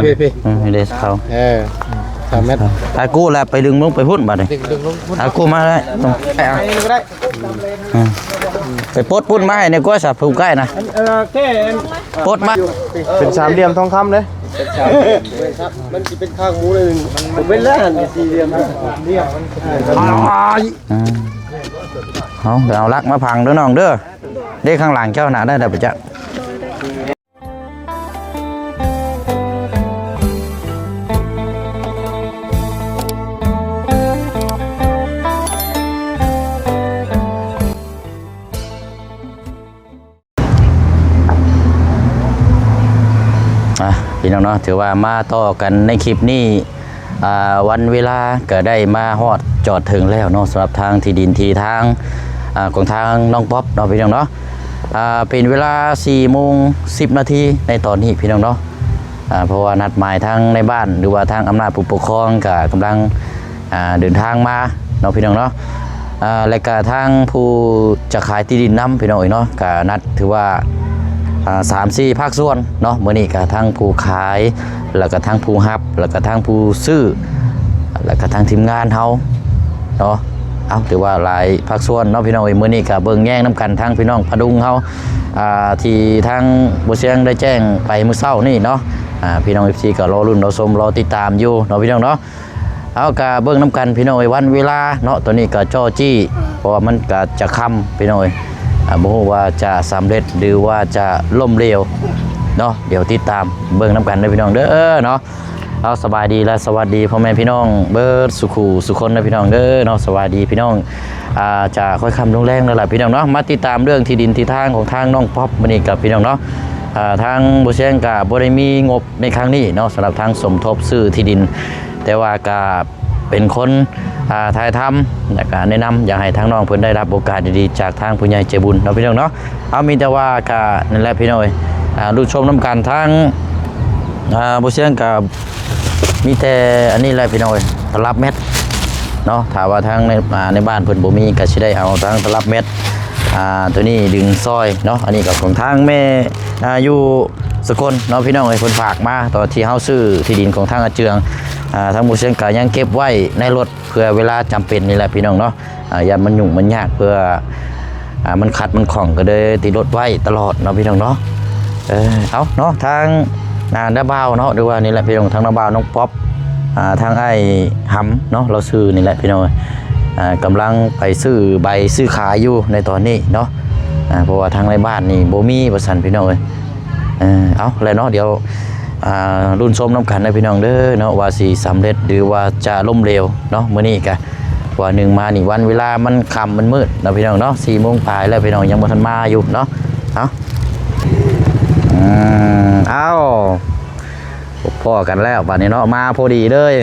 พี่เดสเขา3 เมตรตากู้แล้วไปดึงลงไปพุ่นบัดนี้ตากู้มาได้ต้องไปเอาไปปดพุ่นมาให้ในก้อยสับผูกใกล้นะแค่ปดมาเป็น3 เหลี่ยมทองคำเลยมันจะเป็นข้างหมูเลยผมเป็นแล้ว4 เหลี่ยมเอาลักมาพังเด้อน้องเด้อได้ข้างหลังเจ้าหน้าได้แต่ประจักษ์พี่น้องเนาะถือว่ามาต่อกันในคลิปนี้วันเวลาก็ได้มาฮอดจอดถึงแล้วเนาะสำหรับทางที่ดินที่ทางของทางน้องป๊อปเนาะพี่น้องเนาะเป็นเวลา4:10 นาทีในตอนนี้พี่น้องเนาะเพราะว่านัดหมายทางในบ้านหรือว่าทางอำนาจผู้ปกครองก็กำลังเดินทางมาเนาะพี่น้องเนาะและก็ทางผู้จะขายที่ดินน้ำพี่น้องเนาะก็นัดถือว่า3-4 ภาคส่วนเนาะมื้อนี้ก็ทั้งผู้ขายแล้วก็ทั้งผู้รับแล้วก็ทั้งผู้ซื้อแล้วก็ทั้งทีมงานเฮาเนาะเอาถือว่าหลายภาคส่วนเนาะพี่น้องมื้อนี้ก็เบิ่งแย่งน้ำกันทั้งพี่น้องพดุงเฮาที่ทางบ่เสียงได้แจ้งไปมื้อเช้านี่เนาะพี่น้อง FC ก็รอลุ้นรอชมรอติดตามอยู่เนาะพี่น้องเนาะเอาก็เบิ่งน้ำกันพี่น้องวันเวลาเนาะตัวนี้ก็จ่อจี้เพราะว่ามันก็จะค่ำพี่น้องบ่ฮู้ว่าจะสำเร็จหรือว่าจะล่มเหลวเนาะเดี๋ยวติดตามเบิ่งน้ำกันนะพี่น้องเด้อเนาะเอาสบายดีและสวัสดีพ่อแม่พี่น้องเบิดสุขุสุคนนะพี่น้องเด้อเนาะสวัสดีพี่น้องจะค่อยคำลงแรงนั่นแหละพี่น้องเนาะมาติดตามเรื่องที่ดินที่ทางของทางน้องป๊อปมื้อนี้กับพี่น้องเนาะทางบ่เชียงก็บ่ได้มีงบในครั้งนี้เนาะสำหรับทางสมทบซื้อที่ดินแต่ว่าก็เป็นคนถ่ายทำและก็แนะนำอยากให้ทางน้องเพิ่นได้รับโอกาสดีๆจากทางผู้ใหญ่ใจบุญเนาะพี่น้องเนาะเอามีแต่ว่าก็นั่นแหละพี่น้องดูชมน้ำกันทางบ่เชียงก็มีแต่อันนี้แหละพี่น้องตลับเม็ดเนาะถ้าว่าทางในบ้านเพิ่นบ่มีก็สิได้เอาทางตลับเม็ดตัวนี้ดึงซอยเนาะอันนี้ก็ของทางแม่อยู่สกลเนาะพี่น้องเพิ่นฝากมาตอนที่เฮาซื้อที่ดินของทางอาเจืองทางบ่เชียงก็ยังเก็บไว้ในรถเพื่อเวลาจำเป็นนี่แหละพี่น้องเนาะอย่ามันยุ่งมันยากเพื่อมันขัดมันของก็เลยติดรถไว้ตลอดเนาะพี่น้องเนาะเอาเนาะทางน้าบ่าวเนาะหรือว่านี่แหละพี่น้องทางน้าบ่าวน้องป๊อปทางไอ้หำเนาะเราซื้อนี่แหละพี่น้องกำลังไปซื้อใบซื้อขายอยู่ในตอนนี้เนาะเพราะว่าทางในบ้านนี่บ่มีประสันพี่น้องเลยเอาเลยเนาะเดี๋ยวรุ่นชมน้ำกันนะพี่น้องเด้อเนาะว่าสิสำเร็จหรือว่าจะล้มเหลวเนาะมื้อนี้ก็ว่าหนึ่งมานี่วันเวลามันค่ำมันมืดนะพี่น้องเนาะ4 โมงปลายแล้วพี่น้องยังบ่ทันมาอยู่เนาะเอาพ่อกันแล้วบัดนี้เนาะมาพอดีเลย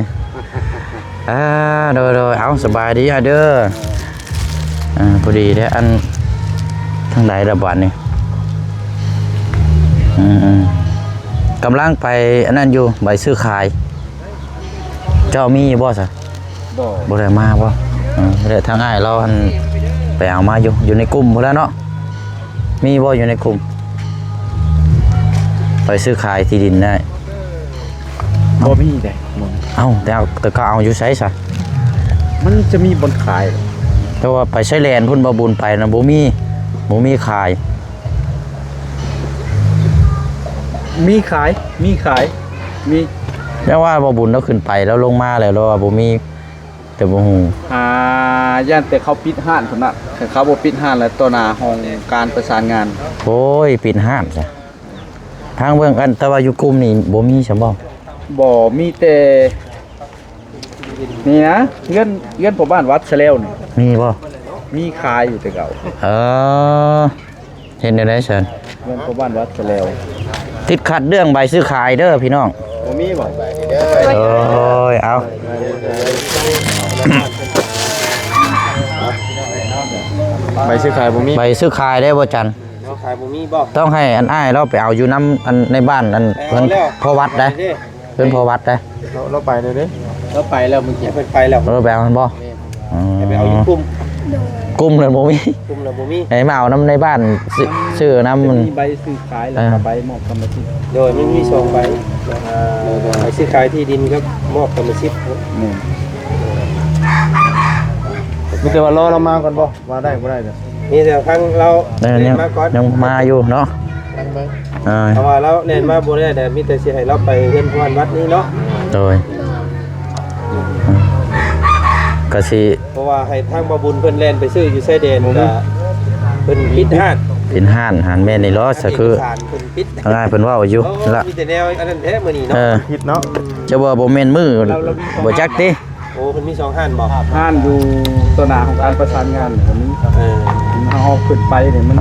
โดยเอาสบายดีเด้อพอดีเด้ออันทางใดระบาดนี่กำลังไปอันนั้นอยู่ใบซื้อขายเจ้ามีบ่ซะบ่ได้มาบ่เดี๋ยวทางอ้ายเราอันไปเอามาอยู่ในกลุ่มพุ่นแล้วเนาะมีบ่อยู่ในกลุ่มไปซื้อขายที่ดินได้บ่มีได้แต่ก็เอาอยู่ไสซะมันจะมีบนขายแต่ว่าไปใช้แลนพุ่นบ่บุญไปนะบ่มีขายมีแล้วว่าบ่บุญแล้วขึ้นไปแล้วลงมาแล้วว่าบ่มีแต่บ่ฮู้ย่านแต่เขาปิดห้านพุ่นน่ะแต่เขาบ่ปิดห้านแล้วต่อหน้าห้องการประสานงานโอ้ยปิดห้านจ้ะทางเบิ่งอันแต่ว่าอยู่กลุ่มนี่บ่มีใช่บ่มีแต่นี่นะเงินพ่อบ้านวัดซะแล้วนี่มีบ่มีขายอยู่แต่เก่าเห็นได้ซั่นเงินพ่อบ้านวัดซะแล้วติดขัดเรื่องใบซื้อขายเด้อพี่น้องบ่มีบ่ใบเด้อโอ้ยเอาใบซื้อขายบ่มีใบซื้อขายได้บ่จันขายบ่มีบ่ต้องให้อันอ้ายเราไปเอาอยู่น้ำอันในบ้านอันเพิ่นพอวัดได้เพิ่นพอวัดได้เราไปเลยเด้เราไปแล้วมึงเขียนเพิ่นไปแล้วไปเอามันบ่ไปเอาอยู่กลุ่ม กุ้มเลยบ่มี กลุ่มละบ่มี ไอ้มาเอาน้ำในบ้านซื้อน้ำมัน มีใบซื้อขายแล้วก็ใบมอบกรรมสิทธิ์ โดยมันมี2ใบใบซื้อขายที่ดินครับมอบกรรมสิทธิ์ นี่ มีแต่ว่ารอเรามาก่อนบ่มาได้บ่ได้เด้อนี่แต่ทางเรา เนี่ย มาก่อน ยังมาอยู่เนาะอ่า เพราะว่าเราเล่นมาบ่ได้แต่มีแต่สิให้เราไปเฮือนพรวัดนี้เนาะ โดยก็สิ เพราะว่าให้ทางบ่บุญเพิ่นแล่นไปซื้ออยู่ชายแดนก็เพิ่นปิดห้าน เป็นห้านหานแม่ในล้อซะคือ เพิ่นปิด ง่ายเพิ่นเว้าอยู่ละ มีแต่แนวอันนั้นแท้มื้อนี้ เอ เนาะ อผิดเนาะจะว่าบ่แม่นมือบ่จักติ โอ้เพิ่นมี2ห้านบ่ ท่านอยู่ตัวหนาของการประสานงานวันนี้ เออ เอาขึ้นไปเนี่ยมัน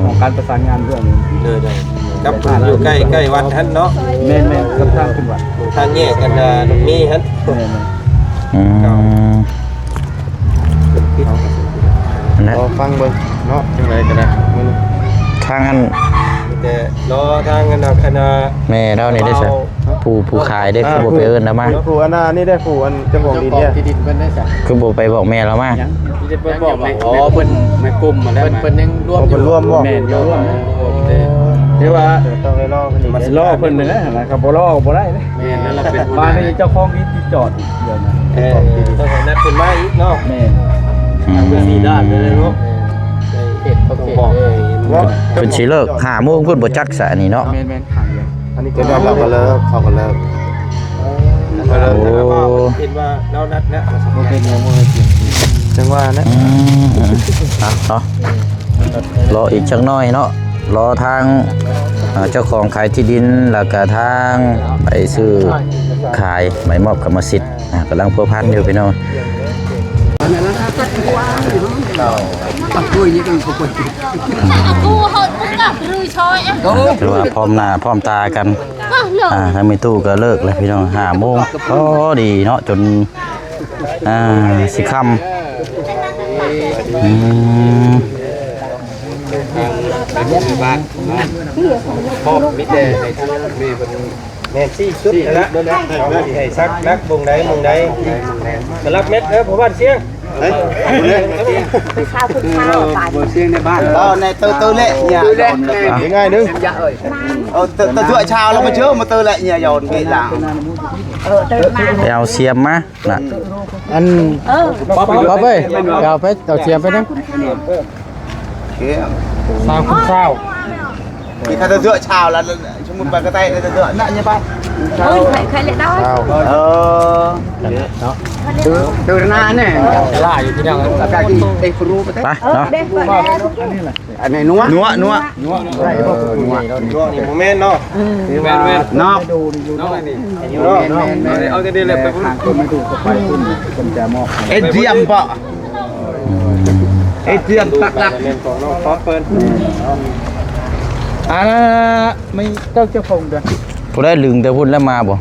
ของการประสานงานเรื่องนี้ เด้อๆกับอยู่ใกล้วัดท่านเนาะ แม่นๆกับทางขึ้นวัด ทางแยกกันมีหั่น แม่น อืมนะ รอฟังเบิ่งเนาะจังไดก็ได้มัน ทางอัน แต่รอทางอันแม่เรานี่ได้ซะผู้ขายได้คือบ่ไปเอิ้นแล้วมา ผู้อันนี่ได้ผู้อันเจ้าของดินเนี่ย ที่ดินเพิ่นได้สัก คือบ่ไปบอกแม่เรามา ยังที่เพิ่นบอกว่าอ๋อเพิ่นไม่กลุ่มมาแล้วเพิ่นยังร่วม เพิ่นร่วมบ่ แม่นอยู่ร่วมเรียกว่า ต้องให้รอเพิ่นอีก มันสิล่อเพิ่นนั่นแหละนะครับบ่ล่อก็บ่ได้เด้แม่นนั่นล่ะเป็นมานี่เจ้าของดินที่จอดเดี๋ยวนะ ต้องให้นัดเพิ่นมาอีกเนาะ แม่น อืม 4ด้านเลยเนาะเฮ็ดเขาบอกว่า เพิ่นสิเลิก5โมงเพิ่นบ่จักซะอันนี้เนาะ แม่นขังเลย อันนี้ก็ยอมรับกันแล้วเขาก็เลิกเห็นว่าเรานัดนะ บ่เป็นยังบ่เกี่ยว จังว่านะ อืมเนาะรออีกจักหน่อยเนาะรอทางเจ้าของขายที่ดินแล้วก็ทางไปซื้อขายใบมอบกรรมสิทธิ์กำลังพัวพันอยู่พี่น้อง กูหดมึงกับรือชอยอ่ะ ถือว่าพร้อมหน้าพร้อมตากันถ้าไม่ตู้ก็เลิกแล้วพี่น้อง5โมงก็ดีเนาะจนสิค่ำอืม บ้านพ่อมิแต่ให้ทางแม่ซี่ชุดละให้ซักนักวงใดมงใดมารับเม็ดผมบ้านเสียง ข้าวคุณข้าวตาย บ่เสียงในบ้าน này từ lệ nhàยังไงนึง từ thua chào nó mà chưa mà từ lệ nhà giòn vậy là ไปเอาเสียมมาน่ะ ป๊อปเอ้ยเอาไปเอาเสียมไปนะ สร้างคุณเศร้า thì ta từ chào là chúng một bài cái tay từ nợ như bao เฮ้ยใครเล่นได้ từ na này ล่าอยู่ที่นั่น là cái gì đây phụ ru ไปเนาะ เด็กเปิดแล้ว anh này núa núa núa นี่โมเมนต์เนาะ แม่น nó น้องนี่ อยู่เนาะเอาจะได้เลยไปพุ่ง ทางคนไม่ถูกก็ไปคุณคนจะมอบ ê diêm bọ ê diêm tắc หลั lắc กเมนของน้องท็อปเปิ้ล ไม่ต้องเจ้าคงด้วย ผู้ได้ลึงแต่พุ่นแล้วมาบ่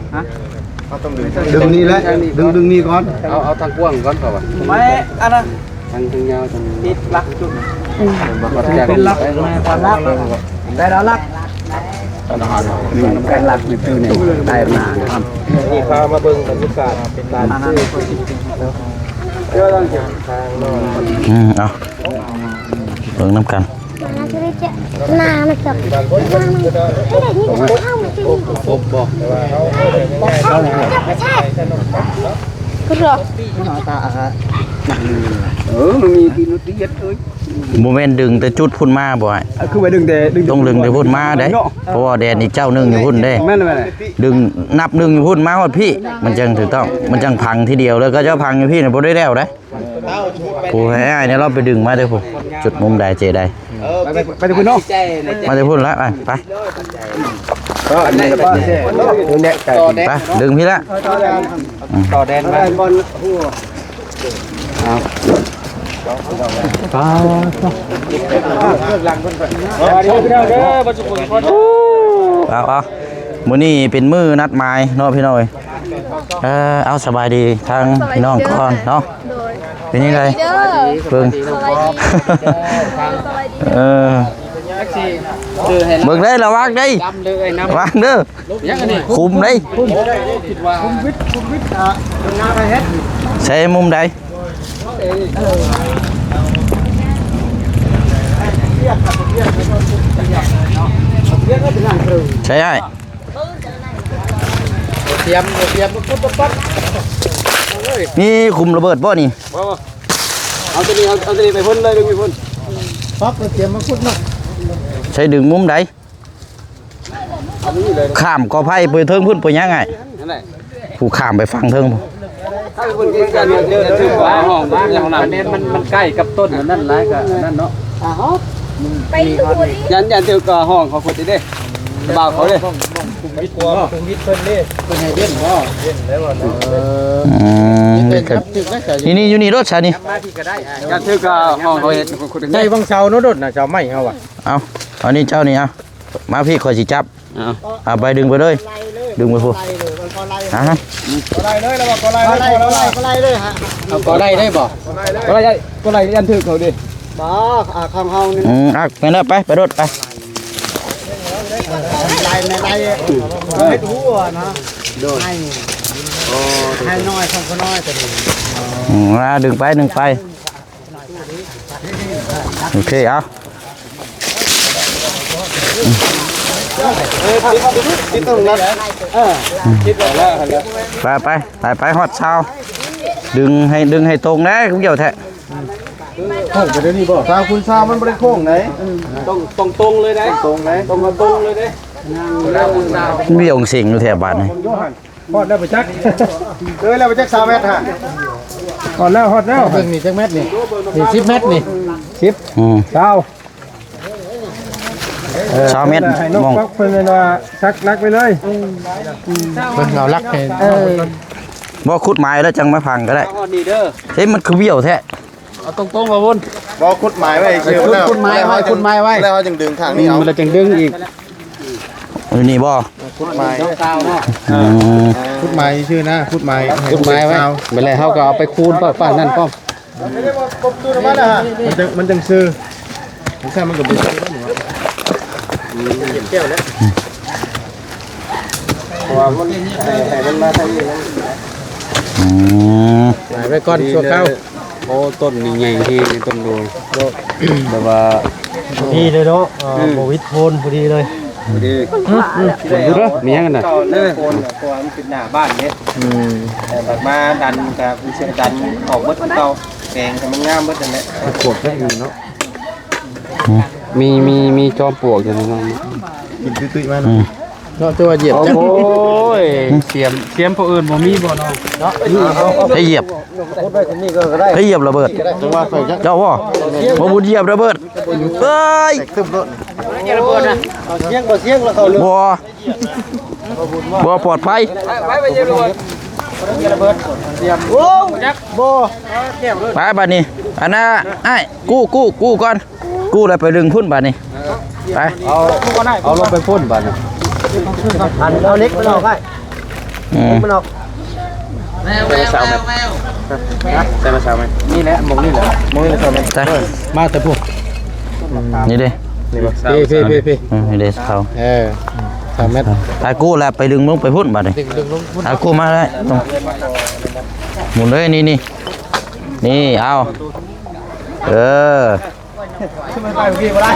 đừng đi đấy đừng đi con เอาทางกว้างก่อนก่อน mấy anh ơi ทางยาวทาง ติดหลักจุด เป็นลักความลักได้แล้วลักเป็นลักในตู้เนี่ยได้มาครับ นี่พามาเบิ่งบรรยากาศเป็นร้านซื้อเพื่อต้องเก็บทางนอน เอาเบิ่งน้ำกัน นามันจับให้ได้นี่เข้ามาสิ ครบบ่ เข้าจับไม่ใช่ก็หรอ มันมีที่นุติยัดเอ้ย โมเมนต์ดึงแต่จุดพุ่นมาบ่ไอ้ คือไปดึงแต่ดึง ต้องดึงแต่พุ่นมาได้เพราะว่าแดนอีกเจ้าหนึงอยู่พุ่นเด้ แม่นไหม ดึงนับดึงอยู่พุ่นมาฮอดพี่มันจังถูกต้องมันจังพังทีเดียวแล้วก็เจ้าพังอยู่พี่น่ะบ่ได้แล้วเด้ผู้ให้อ้ายเนี่ยเราไปดึงมาเด้อผู้จุดมุมใดเจใด ไปถึงคุณน้อง มาแต่พุ่นละไป อันนี้ป้าเซ่เนี่ยไก่ ไปดึงพี่ละ ต่อแดนมาบอลป้า เอามื้อนี้เป็นมื้อนัดหมายเนาะพี่น้อยเอาสบายดีทางพี่น้องก่อนเนาะเป็นยังไงเบิ่งเบิ่งได้ระวังได้ระวังเด้อคุมได้ใช้มุมใด ใช่ได้ เตรียมปุ๊บปั๊บ มีคุมระเบิดบ่นี่ เอาตัวนี้ไปพ่นเลยดึงไปพ่นปั๊บเตรียมมาพ่นเนาะ ใช้ดึงมุมใด เอานี่เลย ข้ามกอไผ่ไปเทิงพุ่นไปยังไง นั่นแหละ ผู้ข้ามไปฟังเทิงบ่ ถ้าเป็นคนกินกันเดี๋ยวถึงว่าห้องบ้านอย่างนั้นมันใกล้กับต้นนั่นหลายก็นั่นเนาะ ไปดูดิ ยันถือก็ห้องเขาคนนี้เด้บ่าวเขาเด้คุมวิทย์ตัวคุมวิทย์เพิ่นเด้เพิ่นให้เล่นบ่เล่นได้บ่เนาะนี่อยู่นี่รถชานี่ มาที่ก็ได้ยันถือก็ห้องเขาเฮ็ดคนได้บางเสาเนาะรถน่ะเสาไม้เฮาอ่ะ เอานี่เจ้านี่เอามาพี่คอยสิจับเอาไปดึงไปเลยดึงไปพูฮะ ก็ไล่เลยแล้วก็ไล่เลยฮะเอาก็ไล่ได้บ่ก็ไล่ยันถือเขาดิบ่ข้างเฮานี่ งั้นเอาไปรถไป ไล่ให้ดูนะให้น้อยของก็น้อยแต่นี่ ดึงไปโอเคเอาติดตรงนั้นติดแล้ว ไปฮอดเช้าดึงให้ตรงนะคุณเกี่ยวแท้ โค้งไปเดี๋ยวนี้บ่ทางคุณชามันบ่ได้โค้งไหนตรงเลยได้ตรงเลยเด้ มีองค์สิงอยู่แถวบ้านนี่ ฮอดแล้วไปจักแล้วไปจัก3เมตรฮะฮอดแล้วเบิ่งนี่จักเมตรนี่10เมตรนี่10 ชาวเม็ด ให้นก มอง ปักเพิ่นว่าชักลักไปเลยเพิ่นเอาลักให้บ่ขุดไม้แล้วจังมาพังก็ได้ ฮอดนี่เด้อ เฮ้ยมันคือเบี้ยวแท้ เอาตรงๆบ่วน บ่ขุดหมายไว้เชื่อแล้ว ขุดไม้ไว้ แล้วจึงดึงทางนี้เอา มันจะดึงอีก อยู่นี่บ่ ขุดหมาย กาวเนาะ ขุดหมายชื่อนะขุดหมาย ขุดไม้ไว้เมื่อไรเฮาก็เอาไปคูณป้านั่นป้อม มันจังซื้อผมแค่มันก็บ่ซื้อเก็บแล้วเพราะว่ามันให้มันมาทางนี้นะไว้ก่อนชั่วคราวโอ้ต้นนี่ใหญ่ที่ต้นดูแบบว่า ดีเลยเนาะบ่วิทโพนพอดีเลย ดูเด้อมีหยังกันน่ะโคนมันเป็นหน้าบ้านเด้แต่แบบมาดันกับผู้เชี่ยวดันออกเบิดเก่าแกงให้มันงามเบิดนั่นแหละขวบได้อยู่เนาะมีจอมปลวกอยู่ในนั้น กินตุ้ยๆมา เนาะตัวเหยียบจังโอ้ยเสียมผู้อื่นบ่มีบ่เนาะเนาะ ให้เหยียบ พูดได้ที่นี่ก็ได้ ให้เหยียบระเบิด จังว่าใส่จัก เจ้าบ่บุญเหยียบระเบิดเอ้ย ซึมรถ ระเบิดนะเอาเสียงแล้วเขาเลย บ่ปลอดภัย ไปเยอะเลยระเบิดเตรียมโอ้ยักบ่เก็บเลย ไปบัดนี้อันน่ะไอ้กู้ก่อนกู้แล้วไปดึงพุ่นบัดนี้ไป เอาลงไปพ่นบ้านอันเอาเล็กมันออกให้มันออกแมวใส่มาสาวไหมนี่แหละมองนี่แหละมองนี่แหละ ใช่ มาแต่พวก นี่เด้ นี่พี่ นี่เด้เขา 3 เมตร ไปกู้แล้วไปดึงมึงไปพุ่นบัดนี้ ดึงลงพ่น เอากู้มาได้ตรงหมุนเลยนี่เอาเออ ไปพี่บ่ได้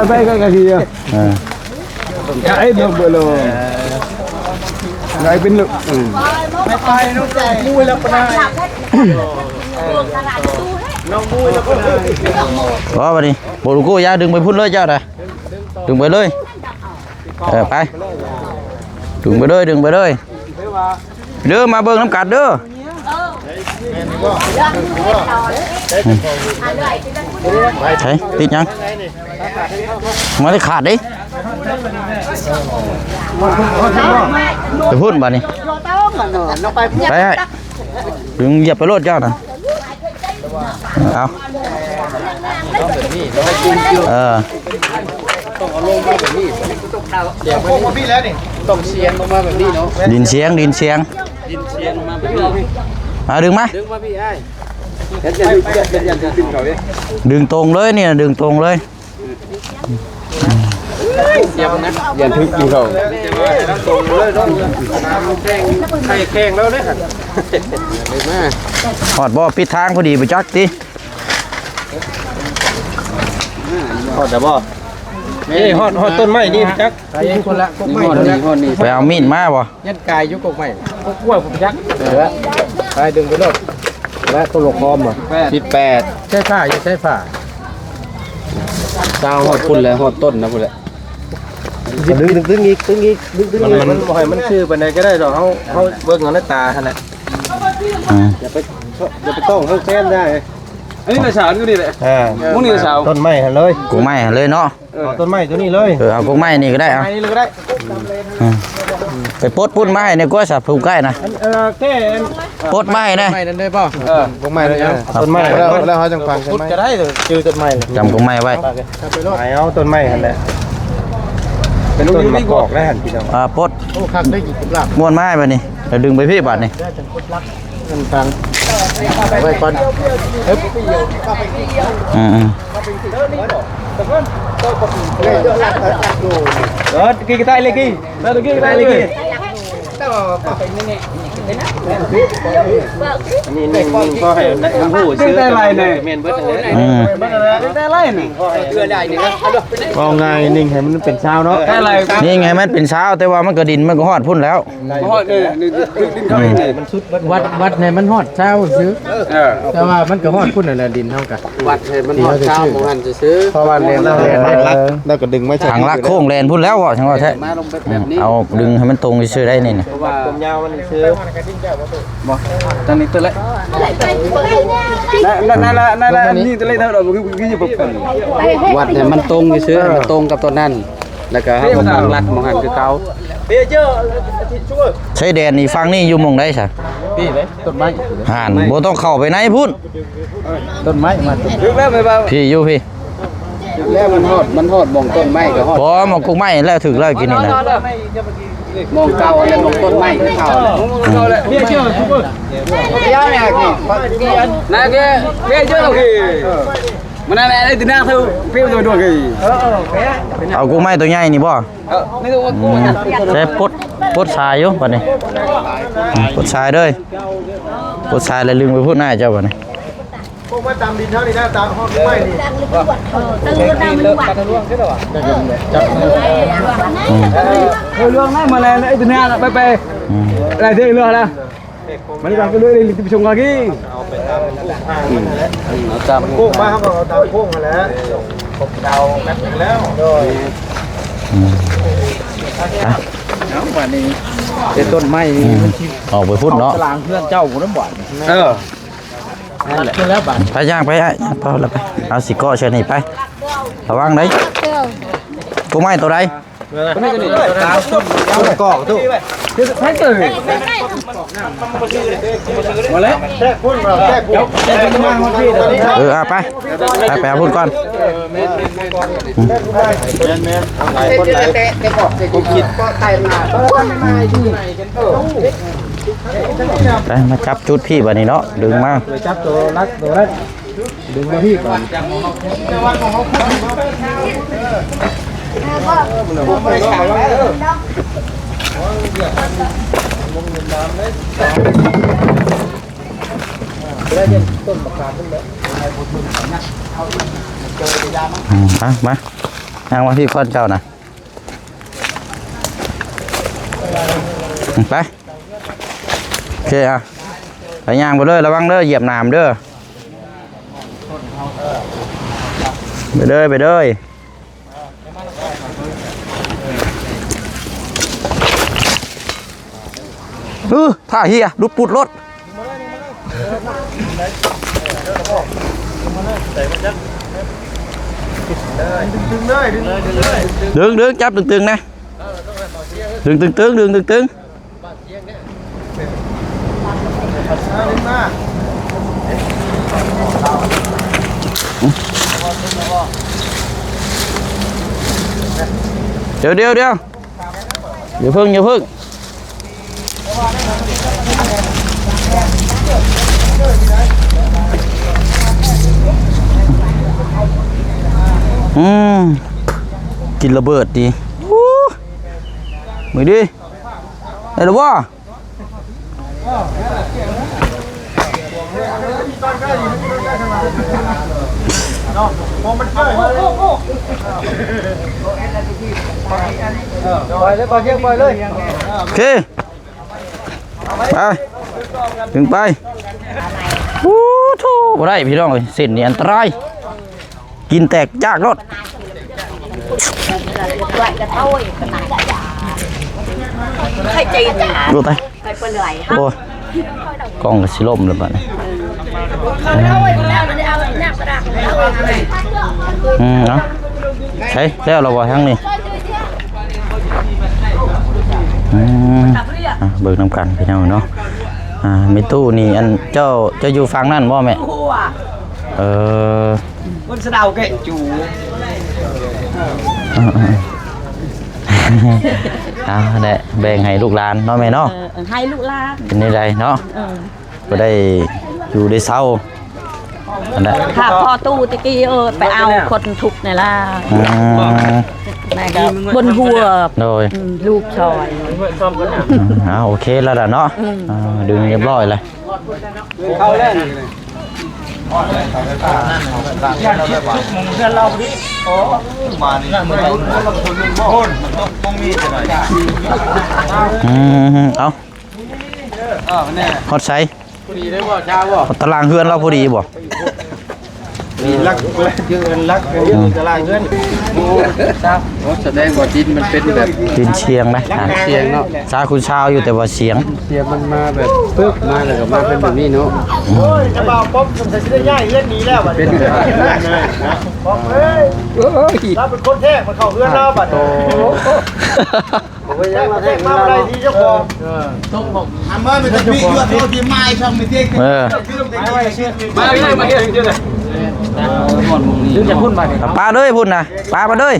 ไปกันทีเดียวไอ้เบิ่งเบิ่งเลยไงเป็นลูกไปน้องใจมุ้ยแล้วปะนายน้องมุ้ยแล้วปะนาย รอบัดนี้โบลูกู้ยาดึงไปพุ่นเลยเจ้าน่ะดึงไปเลยไปดึงไปเลยเด้อมาเบิ่งน้ำกัดเด้อใช่ติดยังมาได้ขาดดิไปพุ่นบัดนี้ไปให้ดึงเหยียบไปรถเจ้าน่ะเอาต้องเอาลงมาแบบนี้เดี๋ยวพวกพี่แล้วนี่ต้องเชียงลงมาแบบนี้เนาะ ดินเสียง ลงมาแบบนี้ มาดึงมา ดึงมาพี่ไอ้ยันขึ้นเขาดิ ดึงตรงเลยเนี่ยดึงตรงเลย เสียบนะยันทึกอยู่เขาตรงเลยต้องแข่งแล้วเนี่ยมา หอดบ่อปิดทางพอดีไปจักติ พอแต่บ่ ฮอดต้นไม้นี่จัก ไปเองคนละกกไม้คนนี้ ไปเอามีดมาบ่ ยัดกายยุกกกไม้กกกล้วยผมจักแล้วไปดึงไปรถและตัวหลกคอมอ่ะ18ใช่ผ้าอยู่ใช่ผ้าเจ้าฮอดพุ่นแล้วฮอดต้นนะพุ่นแหละดึงอีกมันบ่ให้มันชื่อปานใดก็ได้ดอกเฮาเบิ่งเอาในตาหั่นแหละ อืม อย่าไปต้องเฮาแค้นได้อันนี้น่ะสาวอยู่นี่แหละมุนี่น่ะสาวต้นไม้หั่นเลย กูไม่เลยเนาะ เอาต้นไม้ตัวนี้เลย เอากูไม่นี่ก็ได้เอา ไม้นี่เลยก็ได้ อืมไปปลดปุ้นไม้เนี่ยก็สับผูกใกล้นะ แค่ ปลดไม้นะ ไม้นั่นได้ป่ะ พวกไม้เลยต้นไม้แล้วเฮาจังฟังพุดก็ได้ชื่อต้นไม้เลย จำกูไม่ไว้ ไม้เอาต้นไม้หั่นแหละเป็นต้นมะกอกแล้วหั่นพี่น้อง ปลด โอ้คักได้กี่กลับ ม้วนไม้ไปนี่แล้วดึงไปพี่บัดนี่ มันฟังไว้ก่อน อืม กี่ก็ได้เลยกี่แล้วกี่ก็ได้เลยกี่นี่นี่ก็ให้น้ำหูซื้อได้ไรเนี่ยเมนเบิร์ดเลย อืม ได้ไรนี่เรือใหญ่นี่นะเอาไงนิ่งให้มันเป็นเช้าเนาะได้ไร นี่ไงมันเป็นเช้าแต่ว่ามันก็ดินมันก็ฮอดพุ่นแล้ว ฮอดเลยดินเข้าไปมันสุด วัดในมันฮอดเช้าซื้อแต่ว่ามันก็ฮอดพุ่นนั่นแหละดินเท่ากันวัดในมันฮอดเช้าหมู่หันจะซื้อเพราะว่าเรียนแล้วก็ดึงไม่ ทางลักโค้งแลนพุ่นแล้วอ่ะจังว่าแท้ มาลงแบบนี้ เอาดึงให้มันตรงซื่อได้นี่นะ เพราะว่าผมยาวมันซื้อบ่ตอนนี้ตัวเล็กนั่นละนี่ตัวเล็กเท่าไหร่คืออยู่ปกติ วัดเนี่ยมันตรงซื้อมันตรงกับตัวนั้นแล้วก็มองลัดมองหันคือเก่า ใช้แดนนี่ฟังนี่อยู่หมองได้ซะ พี่เลยต้นไม้ ห่านบ่ต้องเข้าไปไหนพุ่น ต้นไม้มา ลึกแล้วไหมบ้า พี่อยู่พี่ แล้วมันฮอดมองต้นไม้ก็ฮอด บ่มองกูไม้แล้วถึกแล้วกินนี่นะ มองเก่าแล้วมองต้นไม้คือเก่า เอาเลยพี่เชื่อทุกคน ยาวเนี่ยกี่นั่นก็พี่เชื่อเรากี่มันอะไรไอ้ตัวหน้าเท่าพี่ตัวดวงกี่ เอากูไม้ตัวใหญ่นี่บ่ ไม่รู้ว่ากูมัน ใช้ปลดสายอยู่บัดนี้ปลดสายเด้อปลดสายแล้วลึงไปพุ่นหน้าเจ้าบัดนี้ พวกมาตามดินเท่านี้นะตามห้องไม่นี่ เรื่องนั้นมาแล้วไอ้ตัวหน้าไปอะไรที่เรื่องนะมันก็เรื่องที่ไปชมกันกี่ เอาไปตามตามโค้งมาเขาก็เอาตามโค้งมาแล้วผมเดาแป๊บนึงแล้วโดย เป็นต้นไม้ ออกไปพุ่นเนาะ กลางเพื่อนเจ้าผมน้ำบ่อน ขึ้นแล้วบ้าน ไปย่างไปไอ้พอแล้วไปเอาสิเกาะเชิญนี่ไประวังได้กูไม้ตัวใด ก็ไม่กันนี่ตามต้น กอกตู้ ให้ตื่นมาแล้ว แทรกพุ่นเราแทรกพุ่นแทรกมาคนที่ตอนนี้ เอาไปเอาพุ่นก่อน แม่หลายคนหลายผมคิด ไปมาจับจุดพี่บัดนี้เนาะดึงมา เลยจับตัวรักตัวนั้นดึงมาพี่ก่อนมานั่งมาที่คนเจ้านะไปโอเคอ่ะไปย่างไปเลยระวังเด้อเหยียบน้ำเด้อไปเลยท่าเฮียดูปุดรถดึงจับตึงๆนะดึงตึงเดี๋ยวอย่าพึ่งกินระเบิดดีมือดีได้หรือวะ มองมันเจ้ามาเลยปล่อยเลยปล่อยเชือกปล่อยเลย โอเคไปถึงไปโอ้โธ่บ่ได้พี่น้องเอ้ยเส้นนี่อันตรายกินแตกจากรถดูไปโอ้ยกล้องก็สิล่มแล้วบัดนี้เนาะใช่แล้วเราบ่ทั้งนี้เบิกน้ำกันพี่น้องเนาะมีตู้นี่อันเจ้าอยู่ฝั่งนั่นบ่แม่มันสะเดาแกะจูแหละแบ่งให้ลูกหลานเนาะแม่เนาะให้ลูกหลานเป็นในใดเนาะก็ได้อยู่ได้เศร้าอันนั้นถ้าพอตู้ตะกี้ไปเอาคนทุกนี่ล่ะแม่ก็บนหัวโดยลูกชอย โอเคแล้วล่ะเนาะดึงเรียบร้อยเลยเข้าเล่นเพื่อนเราดิโอ้มานี่มันลุ้นเราคนนึงบ่คนต้องมีจะหน่อยเอามันแน่ฮอดไซ พอดีได้บ่ช้าบ่ตารางเฮือนเราพอดีบ่มีลักยืนลักยืนตารางเฮือนแสดงว่าดินมันเป็นแบบ ดินเชียงไหมเชียงเนาะซาคุณชาวอยู่แต่ว่าเสียงมันมาแบบปึ๊บมาแล้วก็มาเป็นแบบนี้เนาะโอ้ยจะบ่าวป๊อบสงสัยสิได้ย้ายเฮือนนี้แล้วบัดนี้เป็นแบบป๊อบเอ้ยเราเป็นคนแท้มันเข้าเฮือนเราบัดนี้ผมก็ยังมาแท้มาอะไรที่เจ้าของต้องบอกอันเมื่อมันจะมีอยู่ตัวที่ไม้ช่องไม่เท่มาเลยมาเฮ็ดจังได๋ดึงจะพุ่นมาปลาเลยพุ่นนะปลามาเลย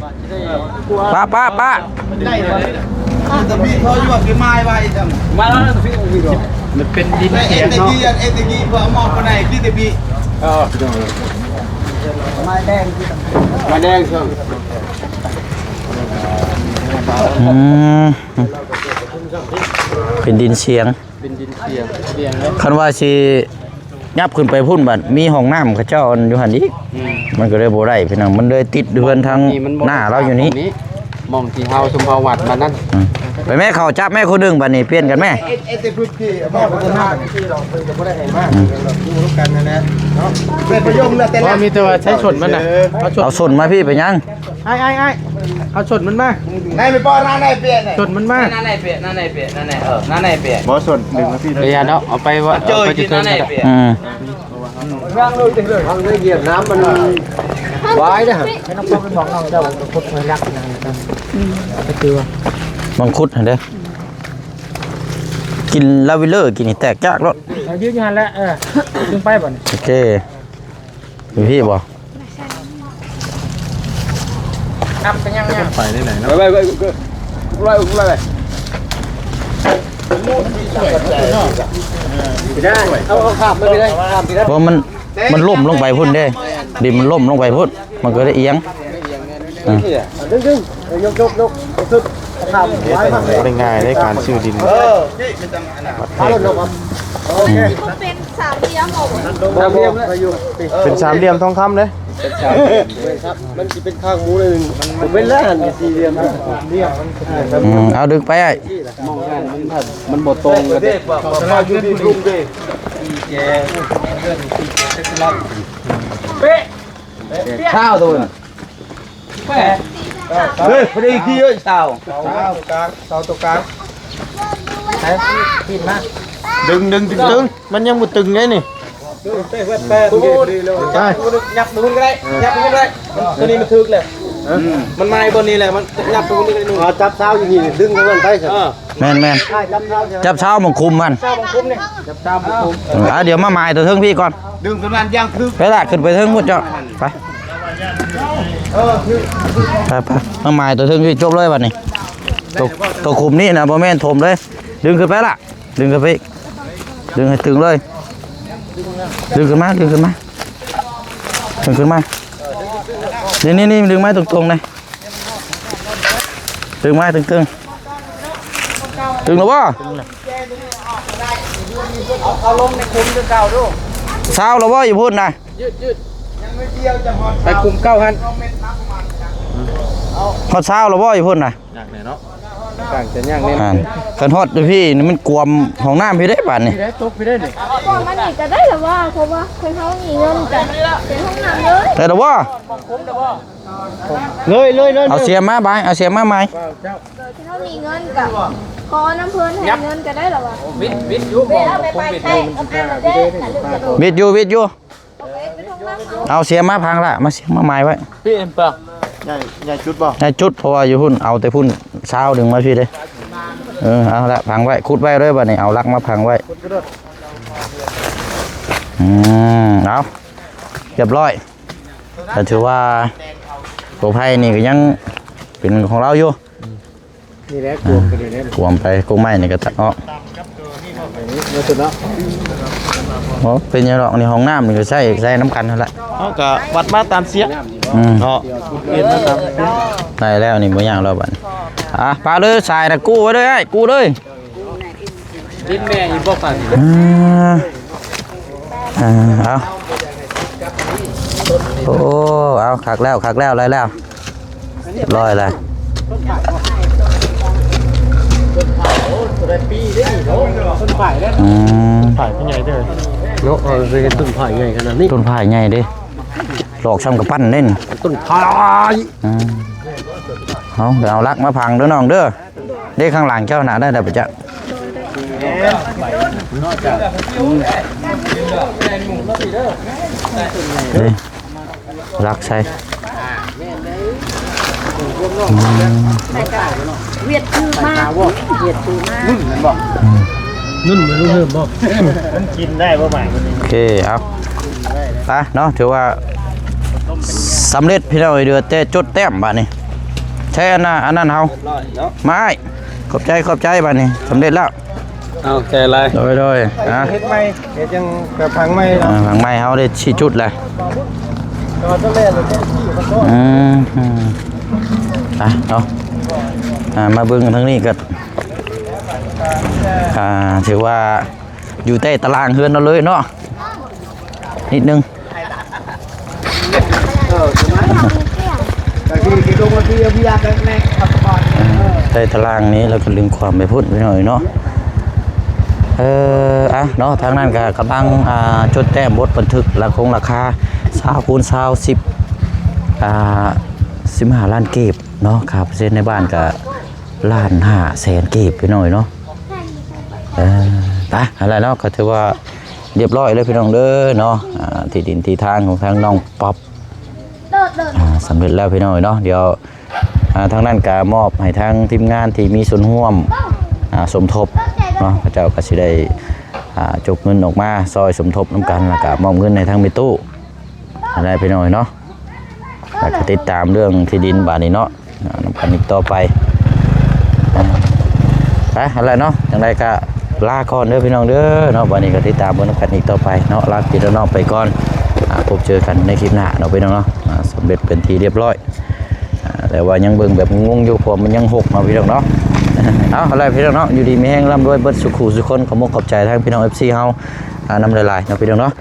ปลาจะมีเขาอยู่ที่ไม้ไว้จังมาแล้วมันเป็นดินเชียงเนาะเอตกี้พอมองไปไหนที่ตะบีมาแดงช่วงเป็นดินเชียงคันว่าสิยับขึ้นไปพุ่นบัดมีห้องน้ำเขาเจ้าอยู่หันอีกมันก็เลยบ่ได้พี่น้องมันเลยติดเดือนทางหน้าเราอยู่นี้มองที่เฮาชุมพวัดมานั่นไปแม่เขาจับแม่คนหนึ่งบัดนี้เปลี่ยนกันแม่เตพื้นที่มองไปหน้าที่เราจะบ่ได้ให้มากอยู่ร่วมกันนะเนาะเป็นประโยชน์แล้วแต่ละมีแต่ว่าใช้ชนมันน่ะเอาชนมาพี่ไปยังไอ้เอาชนมันมาไหนไปป้อนหน้าไหนเปลี่ยนชนมันมาหน้าไหนเปลี่ยนหน้าไหนเปลี่ยนหน้าไหนหน้าไหนเปลี่ยนบ่ชนดึงมาพี่เดี๋ยวเนาะเอาไปว่าเจอที่หน้าไหนเปลี่ยนร่างเลยจริงเลยทางได้เหยียบน้ำมันไว้นะฮะให้น้องพ่อไปบอกน้องเจ้าพุทธรักนะก็คือว่ามังคุดเห็นเด้กินลาวิเลอร์กินแตกจากรถยืดงานแล้วจึงไปบ่โอเคดูพี่บ่นับกันยังไปได้ไหนเนาะไปได้เอาข้ามไปได้ข้ามไปได้เพราะมันล่มลงไปพุ่นได้ดินมันล่มลงไปพุ่นมันก็ได้เอียงดึงยกทำไว้ได้ง่ายได้การซื้อดินเป็นสามเหลี่ยมเป็นสามเหลี่ยมทองคำเลยมันจะเป็นข้างหมูเลยมันเป็นแล้วสี่เหลี่ยมเอาดึงไปไอ้มันหมดตรงเลยเป๊ะข้าวตัวเฮ้ยพอดีขี้เยอะชาวกลางเสาตัวกลางใช้กินมาดึงมันยังบ่ตึงไงนี่แปะยับมือก็ได้ตัวนี้มันถึกเลยมันไม้บนนี้แหละมันยับตรงนี้เลยนู่นจับเท้าอย่างนี้ดึงมันไปสิแม่นจับเท้ามังคุมมันจับเท้ามังคุมเดี๋ยวมาหมายตัวเทิงพี่ก่อนดึงตัวนั้นยังถึกไปละขึ้นไปเทิงพุ่นเจ้าไปมาหมายตัวเทิงพี่จบเลยบัดนี้ตัวคุมนี่นะบ่แม่นถมเลยดึงขึ้นไปละดึงขึ้นไปดึงให้ถึงเลยดึงขึ้นมานี่ดึงไม้ตรงๆเลยดึงไม้ตึงหรือว่าเอาลงในคุมเก่าดูเช้าหรือว่าอยู่พูดนะยืด ไปคุมเก้าหัน ฮอดเช้าแล้วบ่อยู่พุ่นน่ะ อยากแน่เนาะต่างจะย่างแน่ อ่านคันฮอดอยู่พี่นี่มันกวมห้องน้ำพี่ได้บาดนี่ พี่ได้ตกพี่ได้นี่ ก่อนมันนี่ก็ได้หรือว่าเพราะว่าเคยเขามีเงินกันเป็นห้องน้ำเลย ได้แล้วบ่ เลย เอาเสียมาบายเอาเสียมาใหม่ เขามีเงินกับขอน้ำเพิ่นให้เงินก็ได้หรอวะ วิทยุบอก ไปแค่เอาอ่านเด้น่ะลืมกระโดด วิทยุ เป็นห้องน้ำ เอาเสียมาพังละมาเสียมาใหม่ไว้ พี่เอ็มเปล่า ใหญ่ชุดบ่ ให้จุดเพราะว่าอยู่พุ่นเอาแต่พุ่นเช้าดึงมาพี่เด้เอาละพังไว้ขุดไว้เลยบัดนี้เอาลักมาพังไว้เอาเรียบร้อยแต่ถือว่าตัวไผ่นี่ก็ยังเป็นของเราอยู่ นี่แหละกลัวไปนี่แหละ กวมไปกุ้งไม้นี่ก็ตัดออก มาสุดเนาะ โอ้เป็นยังหรอกนี่ห้องน้ำนี่ก็ใส่น้ำกันนั่นแหละ เขาก็วัดมาตามเสียง เนาะ เรียนมาตาม ได้แล้วนี่บ่ย่างเราบัดปลาเลยสายนะกู้ไว้เลยไอ้กู้เลย ดินแม่อีบอกป่านนี่ เอาโอ้เอาคักแล้วไรแล้วเรียบร้อยเลย ปีได้นี่เนาะต้นฝ่ายได้ ฝ่ายเป็นไงเด้อ เนาะเคยเห็นต้นฝ่ายใหญ่ขนาดนี้ ต้นพายใหญ่เดิหลอกช่ำกับปั้นเล่น ต้นพาย เอาเดี๋ยวเอาลักมาพังเด้อน้องเด้อเด้ข้างหลังเจ้าหน้าได้แต่ปะจ๊ะเด้ลักใส่ เวียดคือมากเวียดคือมาก นุ่นไม่รู้เพิ่มบ่ มันกินได้บ่ใหม่มัน โอเคเอาไปเนาะถือว่าสำเร็จพี่น้องเดือดเต้จุดแต้มบ้านี้ใช่อันนั้นเฮาไม่ขอบใจบ้านี้สำเร็จแล้ว เอาแกอะไร โดยนะ เฮ็ดไหมเฮ็ดยังกระพังไหมเนาะ หลังไม้เฮาได้ชี้จุดเลย ตอนแรกเลยที่มันก็ ไปเนาะมาเบิ่งทั้งนี้ก็ถือว่าอยู่ใต้ตารางเฮือนเราเลยเนาะนิดนึง แต่ที่ตรงที่พี่ยาแน่ๆครับก่อน ใต้ตารางนี้เราก็ลืมความไปพูดไปหน่อยเนาะเนาะทางนั้นก็กำลังจดแต้มบทบันทึกราคา20 คูณ 20 15 ล้านกีบเนาะค่าเปอร์เซ็นต์ในบ้านก็1,500,000กีบไปหน่อยเนาะไปอะไรเนาะก็ถือว่าเรียบร้อยเลยพี่น้องเด้อเนาะที่ดินที่ทางของทางน้องป๊อปสำเร็จแล้วพี่น้องเนาะเดี๋ยวทางนั้นก็มอบให้ทางทีมงานที่มีส่วนร่วมสมทบเนาะพระเจ้าก็สิได้จกเงินออกมาซอยสมทบน้ำกันแล้วก็มอบเงินในทางมิตู้อะไรพี่น้องเนาะแล้วก็ติดตามเรื่องที่ดินบาดนี้เนาะน้ำกันอีกต่อไปไปอะไรเนาะอย่างไรก็ลาก่อนเด้อพี่น้องเด้อเนาะวันนี้ก็ติดตามบนน้ำกันอีกต่อไปเนาะลาพี่น้องไปก่อนพบเจอกันในคลิปหน้าเนาะพี่น้องเนาะสำเร็จเป็นทีเรียบร้อยแต่ว่ายังเบิ่งแบบงงอยู่ผมมันยังหกมาพี่น้องเนาะเอาอะไรพี่น้องเนาะอยู่ดีมีแห้งร่ำรวยเบิดสุขุสุขคนขอมกขอบใจทั้งพี่น้อง FC เฮานำหลายๆเนาะพี่น้องเนาะ